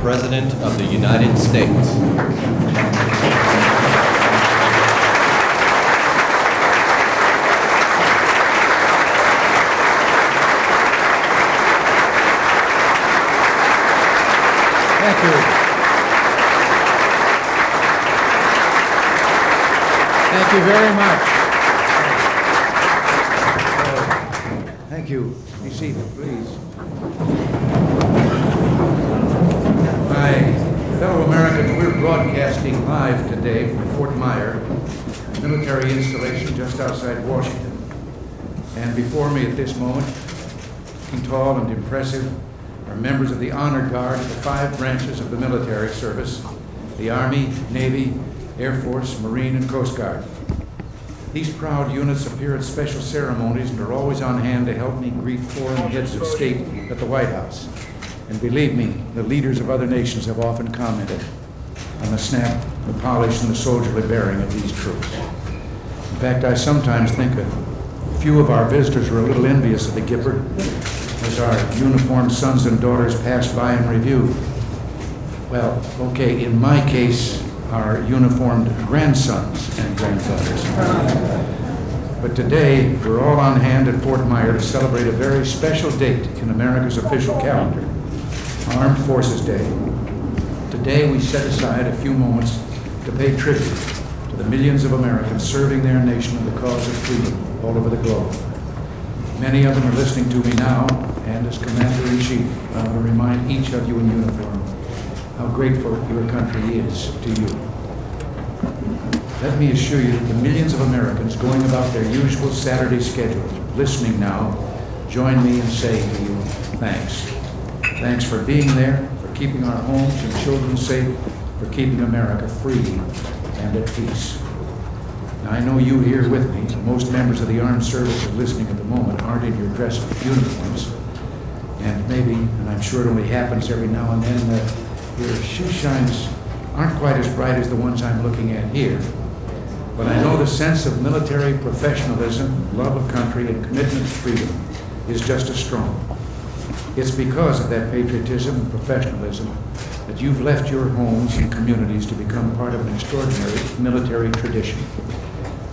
President of the United States. Thank you. Thank you very much. Thank you. Be seated, please. My fellow Americans, we're broadcasting live today from Fort Myer, a military installation just outside Washington. And before me at this moment, looking tall and impressive, are members of the Honor Guard of the 5 branches of the military service: the Army, Navy, Air Force, Marine, and Coast Guard. These proud units appear at special ceremonies and are always on hand to help me greet foreign heads of state at the White House. And believe me, the leaders of other nations have often commented on the snap, the polish, and the soldierly bearing of these troops. In fact, I sometimes think a few of our visitors were a little envious of the Gipper as our uniformed sons and daughters passed by in review. Well, okay, in my case, our uniformed grandsons and granddaughters. But today, we're all on hand at Fort Myer to celebrate a very special date in America's official calendar, Armed Forces Day. Today, we set aside a few moments to pay tribute to the millions of Americans serving their nation in the cause of freedom all over the globe. Many of them are listening to me now, and as Commander-in-Chief, I will remind each of you in uniform how grateful your country is to you. Let me assure you that the millions of Americans going about their usual Saturday schedule, listening now, join me in saying to you, thanks. Thanks for being there, for keeping our homes and children safe, for keeping America free and at peace. Now, I know you here with me, most members of the armed services listening at the moment aren't in your dress uniforms. And maybe, and I'm sure it only happens every now and then, that your shoe shines aren't quite as bright as the ones I'm looking at here. But I know the sense of military professionalism, love of country, and commitment to freedom is just as strong. It's because of that patriotism and professionalism that you've left your homes and communities to become part of an extraordinary military tradition.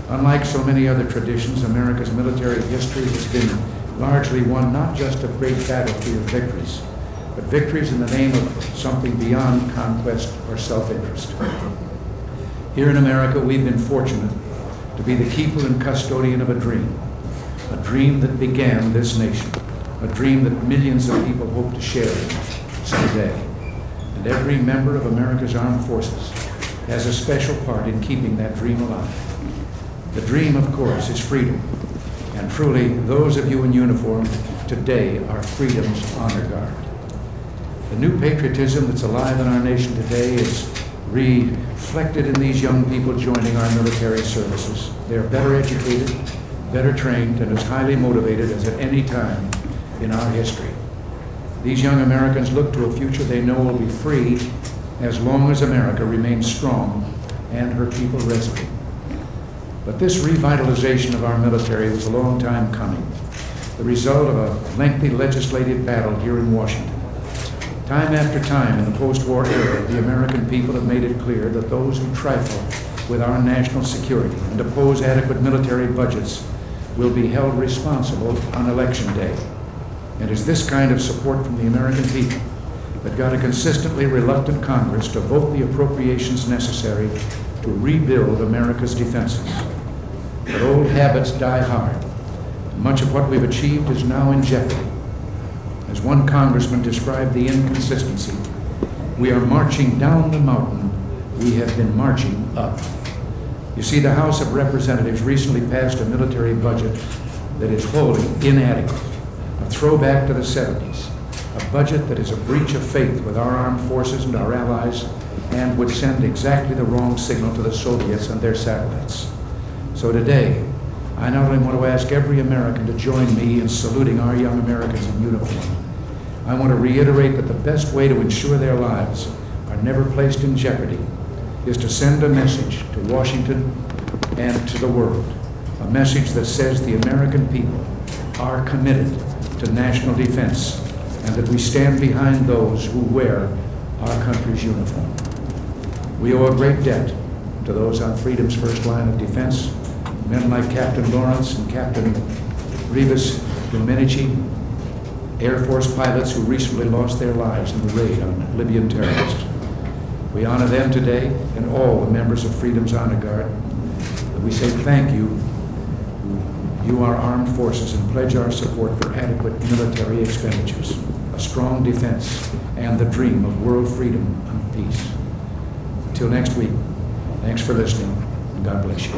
Unlike so many other traditions, America's military history has been largely one not just of great battlefield victories, but victories in the name of something beyond conquest or self-interest. Here in America, we've been fortunate to be the keeper and custodian of a dream that began this nation, a dream that millions of people hope to share someday. And every member of America's armed forces has a special part in keeping that dream alive. The dream, of course, is freedom. And truly, those of you in uniform today are freedom's honor guard. The new patriotism that's alive in our nation today is reflected in these young people joining our military services. They're better educated, better trained, and as highly motivated as at any time in our history. These young Americans look to a future they know will be free as long as America remains strong and her people resolute. But this revitalization of our military was a long time coming, the result of a lengthy legislative battle here in Washington. Time after time in the post-war era, the American people have made it clear that those who trifle with our national security and oppose adequate military budgets will be held responsible on Election Day. And it's this kind of support from the American people that got a consistently reluctant Congress to vote the appropriations necessary to rebuild America's defenses. But old habits die hard. Much of what we've achieved is now in jeopardy. As one congressman described the inconsistency, we are marching down the mountain we have been marching up. You see, the House of Representatives recently passed a military budget that is wholly inadequate, a throwback to the 70s, a budget that is a breach of faith with our armed forces and our allies, and would send exactly the wrong signal to the Soviets and their satellites. So today, I not only want to ask every American to join me in saluting our young Americans in uniform, I want to reiterate that the best way to ensure their lives are never placed in jeopardy is to send a message to Washington and to the world, a message that says the American people are committed to national defense and that we stand behind those who wear our country's uniform. We owe a great debt to those on freedom's first line of defense, men like Captain Lawrence and Captain Rivas Domenici, Air Force pilots who recently lost their lives in the raid on Libyan terrorists. We honor them today and all the members of Freedom's Honor Guard. We say thank you, you our armed forces, and pledge our support for adequate military expenditures, a strong defense, and the dream of world freedom and peace. Until next week, thanks for listening, and God bless you.